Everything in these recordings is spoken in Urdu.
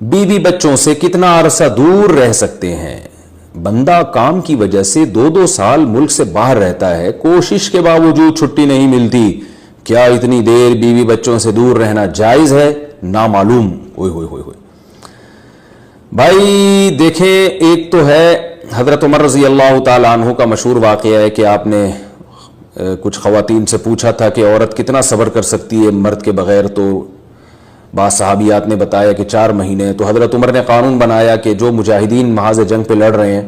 بیوی بچوں سے کتنا عرصہ دور رہ سکتے ہیں؟ بندہ کام کی وجہ سے 2 سال ملک سے باہر رہتا ہے، کوشش کے باوجود چھٹی نہیں ملتی، کیا اتنی دیر بیوی بچوں سے دور رہنا جائز ہے؟ نامعلوم۔ ہوئے ہوئے ہوئے ہوئے بھائی دیکھیں، ایک تو ہے حضرت عمر رضی اللہ تعالیٰ عنہ کا مشہور واقعہ ہے کہ آپ نے کچھ خواتین سے پوچھا تھا کہ عورت کتنا صبر کر سکتی ہے مرد کے بغیر، تو بعض صحابیات نے بتایا کہ 4 مہینے۔ تو حضرت عمر نے قانون بنایا کہ جو مجاہدین محاذ جنگ پہ لڑ رہے ہیں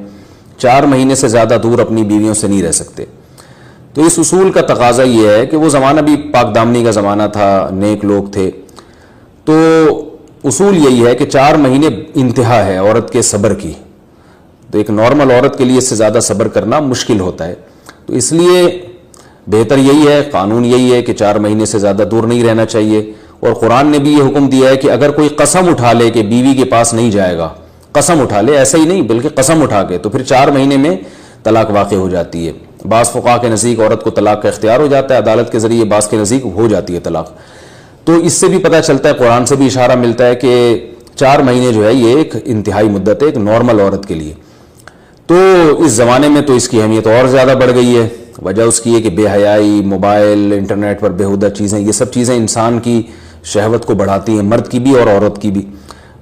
4 مہینے سے زیادہ دور اپنی بیویوں سے نہیں رہ سکتے۔ تو اس اصول کا تقاضا یہ ہے کہ وہ زمانہ بھی پاک دامنی کا زمانہ تھا، نیک لوگ تھے، تو اصول یہی ہے کہ 4 مہینے انتہا ہے عورت کے صبر کی۔ تو ایک نارمل عورت کے لیے اس سے زیادہ صبر کرنا مشکل ہوتا ہے، تو اس لیے بہتر یہی ہے، قانون یہی ہے کہ 4 مہینے سے زیادہ دور نہیں رہنا چاہیے۔ اور قرآن نے بھی یہ حکم دیا ہے کہ اگر کوئی قسم اٹھا لے کہ بیوی کے پاس نہیں جائے گا، قسم اٹھا لے، ایسا ہی نہیں بلکہ قسم اٹھا کے، تو پھر 4 مہینے میں طلاق واقع ہو جاتی ہے۔ بعض فقہا کے نزدیک عورت کو طلاق کا اختیار ہو جاتا ہے عدالت کے ذریعے، بعض کے نزدیک ہو جاتی ہے طلاق۔ تو اس سے بھی پتہ چلتا ہے، قرآن سے بھی اشارہ ملتا ہے کہ 4 مہینے جو ہے یہ ایک انتہائی مدت ہے ایک نارمل عورت کے لیے۔ تو اس زمانے میں تو اس کی اہمیت اور زیادہ بڑھ گئی ہے۔ وجہ اس کی ہے کہ بے حیائی، موبائل، انٹرنیٹ پر بیہودہ چیزیں، یہ سب چیزیں انسان کی شہوت کو بڑھاتی ہیں، مرد کی بھی اور عورت کی بھی۔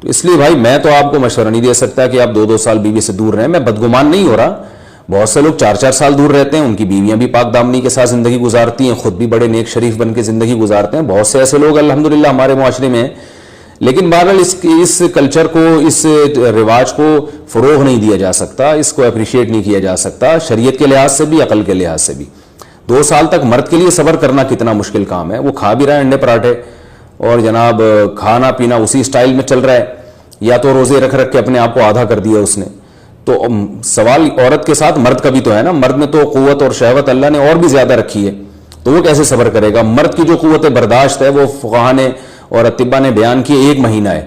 تو اس لیے بھائی میں تو آپ کو مشورہ نہیں دے سکتا کہ آپ 2 سال بیوی سے دور رہیں۔ میں بدگمان نہیں ہو رہا، بہت سے لوگ 4 سال دور رہتے ہیں، ان کی بیویاں بھی پاک دامنی کے ساتھ زندگی گزارتی ہیں، خود بھی بڑے نیک شریف بن کے زندگی گزارتے ہیں، بہت سے ایسے لوگ الحمدللہ ہمارے معاشرے میں ہیں۔ لیکن بہرحال اس کلچر کو، اس رواج کو فروغ نہیں دیا جا سکتا، اس کو اپریشیٹ نہیں کیا جا سکتا، شریعت کے لحاظ سے بھی، عقل کے لحاظ سے بھی۔ 2 سال تک مرد کے لیے صبر کرنا کتنا مشکل کام ہے، وہ کھا بھی رہا ہے انڈے پراٹھے اور جناب کھانا پینا اسی سٹائل میں چل رہا ہے، یا تو روزے رکھ رکھ کے اپنے آپ کو آدھا کر دیا اس نے۔ تو سوال عورت کے ساتھ مرد کا بھی تو ہے نا، مرد میں تو قوت اور شہوت اللہ نے اور بھی زیادہ رکھی ہے، تو وہ کیسے صبر کرے گا؟ مرد کی جو قوت برداشت ہے وہ فقہا نے اور اطباء نے بیان کی 1 مہینہ ہے،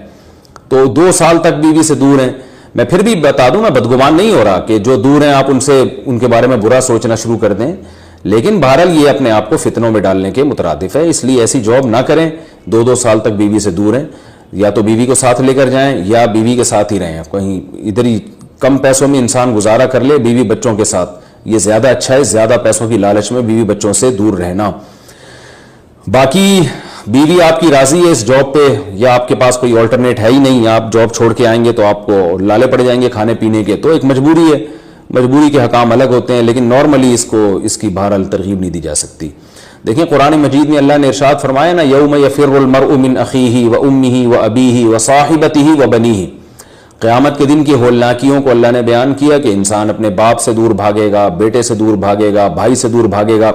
تو 2 سال تک بیوی سے دور ہیں۔ میں پھر بھی بتا دوں، میں بدگمان نہیں ہو رہا کہ جو دور ہیں آپ ان کے بارے میں برا سوچنا شروع کر دیں، لیکن بہرحال یہ اپنے آپ کو فتنوں میں ڈالنے کے مترادف ہے، اس لیے ایسی جاب نہ کریں۔ 2 سال تک بیوی سے دور ہیں، یا تو بیوی کو ساتھ لے کر جائیں یا بیوی کے ساتھ ہی رہیں، کہیں ادھر ہی کم پیسوں میں انسان گزارا کر لے بیوی بچوں کے ساتھ، یہ زیادہ اچھا ہے، زیادہ پیسوں کی لالچ میں بیوی بچوں سے دور رہنا۔ باقی بیوی آپ کی راضی ہے اس جاب پہ، یا آپ کے پاس کوئی آلٹرنیٹ ہے ہی نہیں، آپ جاب چھوڑ کے آئیں گے تو آپ کو لالے پڑ جائیں گے کھانے پینے کے، تو ایک مجبوری ہے، مجبوری کے حکام الگ ہوتے ہیں، لیکن نارملی اس کی بہرحال ترغیب نہیں دی جا سکتی۔ دیکھیں قرآن مجید میں اللہ نے ارشاد فرمایا نا، یوم یفر المرء من اخیہ و امہ و ابیہ و صاحبتہ و بنیہ، قیامت کے دن کی ہولناکیوں کو اللہ نے بیان کیا کہ انسان اپنے باپ سے دور بھاگے گا، بیٹے سے دور بھاگے گا، بھائی سے دور بھاگے گا۔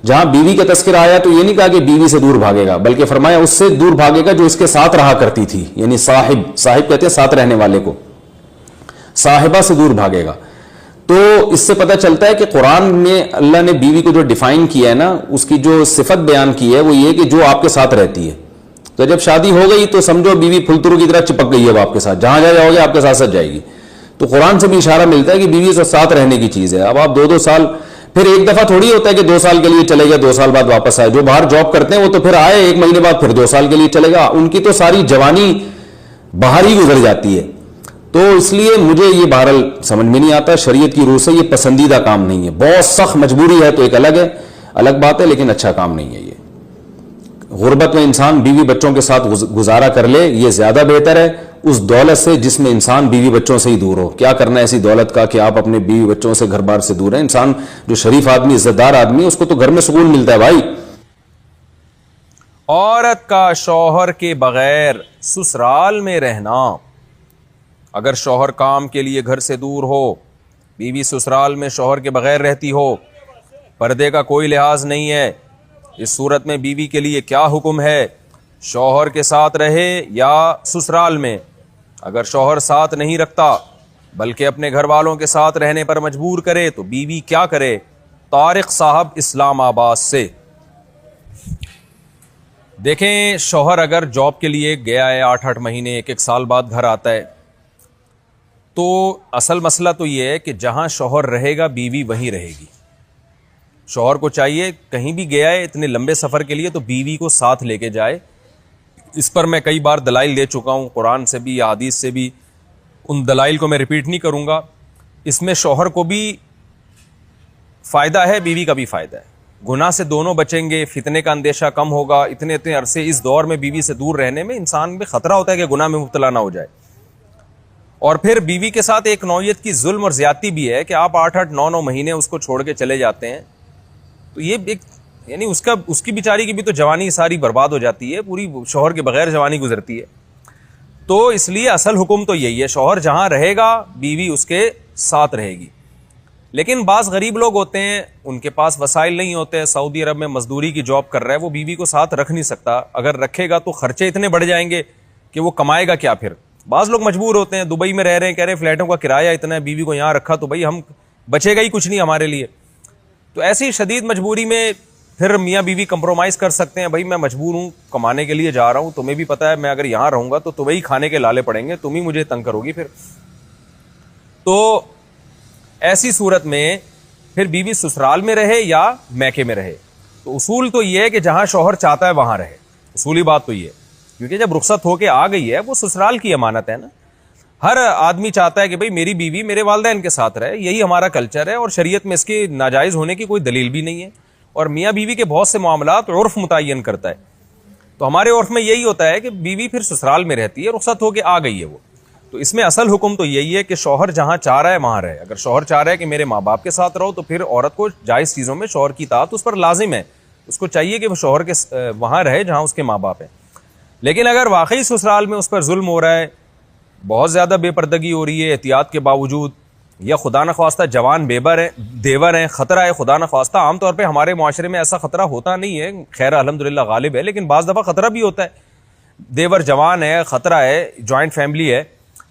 جہاں بیوی کا تذکرہ آیا تو یہ نہیں کہا کہ بیوی سے دور بھاگے گا، بلکہ فرمایا اس سے دور بھاگے گا جو اس کے ساتھ رہا کرتی تھی، یعنی صاحب کہتے ہیں ساتھ رہنے والے کو، صاحبہ سے دور بھاگے گا۔ تو اس سے پتہ چلتا ہے کہ قرآن میں اللہ نے بیوی کو جو ڈیفائن کیا ہے نا، اس کی جو صفت بیان کی ہے وہ یہ کہ جو آپ کے ساتھ رہتی ہے۔ تو جب شادی ہو گئی تو سمجھو بیوی پھلترو کی طرح چپک گئی ہے اب آپ کے ساتھ، جہاں جاؤ گے آپ کے ساتھ ساتھ جائے گی۔ تو قرآن سے بھی اشارہ ملتا ہے کہ بیوی سے ساتھ رہنے کی چیز ہے۔ اب آپ 2 سال، پھر ایک دفعہ تھوڑی ہوتا ہے کہ 2 سال کے لیے چلے گا 2 سال بعد واپس آئے، جو باہر جاب کرتے ہیں وہ تو پھر آئے 1 مہینے بعد پھر 2 سال کے لیے چلے گا، ان کی تو ساری جوانی باہر ہی گزر جاتی ہے۔ تو اس لیے مجھے یہ بہرحال سمجھ میں نہیں آتا، شریعت کی روح سے یہ پسندیدہ کام نہیں ہے، بہت سخت مجبوری ہے تو ایک الگ بات ہے، لیکن اچھا کام نہیں ہے یہ۔ غربت میں انسان بیوی بچوں کے ساتھ گزارا کر لے، یہ زیادہ بہتر ہے اس دولت سے جس میں انسان بیوی بچوں سے ہی دور ہو۔ کیا کرنا ہے ایسی دولت کا کہ آپ اپنے بیوی بچوں سے گھر بار سے دور ہیں؟ انسان جو شریف آدمی، عزت دار آدمی ہے، اس کو تو گھر میں سکون ملتا ہے بھائی۔ عورت کا شوہر کے بغیر سسرال میں رہنا، اگر شوہر کام کے لیے گھر سے دور ہو، بیوی سسرال میں شوہر کے بغیر رہتی ہو، پردے کا کوئی لحاظ نہیں ہے، اس صورت میں بیوی کے لیے کیا حکم ہے؟ شوہر کے ساتھ رہے یا سسرال میں؟ اگر شوہر ساتھ نہیں رکھتا بلکہ اپنے گھر والوں کے ساتھ رہنے پر مجبور کرے تو بیوی کیا کرے؟ طارق صاحب اسلام آباد سے دیکھیں، شوہر اگر جاب کے لیے گیا ہے 8 مہینے 1 سال بعد گھر آتا ہے، تو اصل مسئلہ تو یہ ہے کہ جہاں شوہر رہے گا بیوی وہیں رہے گی۔ شوہر کو چاہیے کہیں بھی گیا ہے اتنے لمبے سفر کے لیے تو بیوی کو ساتھ لے کے جائے، اس پر میں کئی بار دلائل دے چکا ہوں، قرآن سے بھی یا حدیث سے بھی، ان دلائل کو میں ریپیٹ نہیں کروں گا۔ اس میں شوہر کو بھی فائدہ ہے، بیوی کا بھی فائدہ ہے، گناہ سے دونوں بچیں گے، فتنے کا اندیشہ کم ہوگا۔ اتنے عرصے اس دور میں بیوی سے دور رہنے میں انسان میں خطرہ ہوتا ہے کہ گناہ میں مبتلا نہ ہو جائے۔ اور پھر بیوی کے ساتھ ایک نوعیت کی ظلم اور زیادتی بھی ہے کہ آپ 8-8 9-9 مہینے اس کو چھوڑ کے چلے جاتے ہیں، تو یہ ایک یعنی اس کی بیچاری کی بھی تو جوانی ساری برباد ہو جاتی ہے، پوری شوہر کے بغیر جوانی گزرتی ہے۔ تو اس لیے اصل حکم تو یہی ہے، شوہر جہاں رہے گا بیوی اس کے ساتھ رہے گی۔ لیکن بعض غریب لوگ ہوتے ہیں، ان کے پاس وسائل نہیں ہوتے، سعودی عرب میں مزدوری کی جاب کر رہا ہے، وہ بیوی کو ساتھ رکھ نہیں سکتا، اگر رکھے گا تو خرچے اتنے بڑھ جائیں گے کہ وہ کمائے گا کیا پھر۔ بعض لوگ مجبور ہوتے ہیں، دبئی میں رہ رہے ہیں، کہہ رہے ہیں فلیٹوں کا کرایہ اتنا ہے، بیوی کو یہاں رکھا تو بھائی ہم بچے گا ہی کچھ نہیں ہمارے لیے۔ تو ایسی شدید مجبوری میں پھر میاں بیوی کمپرومائز کر سکتے ہیں، بھائی میں مجبور ہوں، کمانے کے لیے جا رہا ہوں، تمہیں بھی پتہ ہے میں اگر یہاں رہوں گا تو تمہیں ہی کھانے کے لالے پڑیں گے، تم ہی مجھے تنگ کرو گی پھر۔ تو ایسی صورت میں پھر بیوی سسرال میں رہے یا میکے میں رہے، تو اصول تو یہ ہے کہ جہاں شوہر چاہتا ہے وہاں رہے، اصولی بات تو یہ ہے، کیونکہ جب رخصت ہو کے آ گئی ہے وہ سسرال کی امانت ہے نا۔ ہر آدمی چاہتا ہے کہ بھئی میری بیوی میرے والدین کے ساتھ رہے، یہی ہمارا کلچر ہے، اور شریعت میں اس کے ناجائز ہونے کی کوئی دلیل بھی نہیں ہے، اور میاں بیوی کے بہت سے معاملات عرف متعین کرتا ہے۔ تو ہمارے عرف میں یہی ہوتا ہے کہ بیوی پھر سسرال میں رہتی ہے، رخصت ہو کے آ گئی ہے وہ، تو اس میں اصل حکم تو یہی ہے کہ شوہر جہاں چاہ رہا ہے وہاں رہے۔ اگر شوہر چاہ رہا ہے کہ میرے ماں باپ کے ساتھ رہو تو پھر عورت کو جائز چیزوں میں شوہر کی اطاعت اس پر لازم ہے، اس کو چاہیے کہ وہ شوہر کے وہاں رہے جہاں اس کے ماں باپ ہیں۔ لیکن اگر واقعی سسرال میں اس پر ظلم ہو رہا ہے، بہت زیادہ بے پردگی ہو رہی ہے احتیاط کے باوجود، یا خدا نخواستہ جوان دیور ہیں، خطرہ ہے خدا نخواستہ، عام طور پہ ہمارے معاشرے میں ایسا خطرہ ہوتا نہیں ہے، خیر الحمدللہ غالب ہے، لیکن بعض دفعہ خطرہ بھی ہوتا ہے، دیور جوان ہے، خطرہ ہے، جوائنٹ فیملی ہے،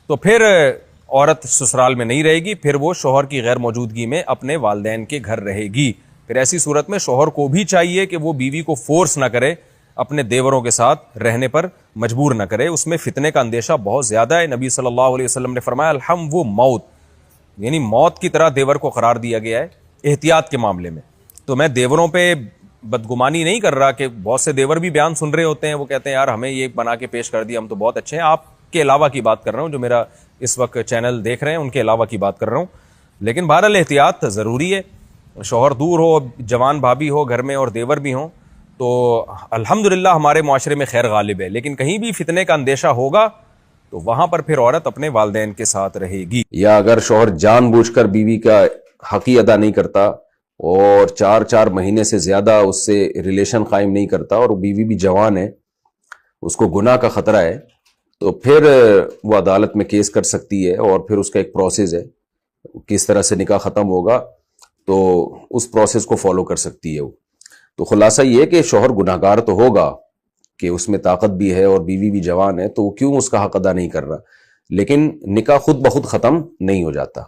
تو پھر عورت سسرال میں نہیں رہے گی، پھر وہ شوہر کی غیر موجودگی میں اپنے والدین کے گھر رہے گی۔ پھر ایسی صورت میں شوہر کو بھی چاہیے کہ وہ بیوی کو فورس نہ کرے، اپنے دیوروں کے ساتھ رہنے پر مجبور نہ کرے، اس میں فتنے کا اندیشہ بہت زیادہ ہے۔ نبی صلی اللہ علیہ وسلم نے فرمایا الحم وہ موت، یعنی موت کی طرح دیور کو قرار دیا گیا ہے احتیاط کے معاملے میں۔ تو میں دیوروں پہ بدگمانی نہیں کر رہا، کہ بہت سے دیور بھی بیان سن رہے ہوتے ہیں، وہ کہتے ہیں یار ہمیں یہ بنا کے پیش کر دیا، ہم تو بہت اچھے ہیں۔ آپ کے علاوہ کی بات کر رہا ہوں، جو میرا اس وقت چینل دیکھ رہے ہیں ان کے علاوہ کی بات کر رہا ہوں، لیکن بہرحال احتیاط ضروری ہے۔ شوہر دور ہو، جوان بھابھی ہو گھر میں اور دیور بھی ہوں، تو الحمدللہ ہمارے معاشرے میں خیر غالب ہے، لیکن کہیں بھی فتنے کا اندیشہ ہوگا تو وہاں پر پھر عورت اپنے والدین کے ساتھ رہے گی۔ یا اگر شوہر جان بوجھ کر بیوی کا حق ہی ادا نہیں کرتا اور 4 مہینے سے زیادہ اس سے ریلیشن قائم نہیں کرتا، اور بیوی بھی جوان ہے، اس کو گناہ کا خطرہ ہے، تو پھر وہ عدالت میں کیس کر سکتی ہے، اور پھر اس کا ایک پروسیس ہے، کس طرح سے نکاح ختم ہوگا تو اس پروسیس کو فالو کر سکتی ہے وہ۔ تو خلاصہ یہ ہے کہ شوہر گناہ گار تو ہوگا، کہ اس میں طاقت بھی ہے اور بیوی بھی جوان ہے، تو وہ کیوں اس کا حق ادا نہیں کر رہا، لیکن نکاح خود بخود ختم نہیں ہو جاتا۔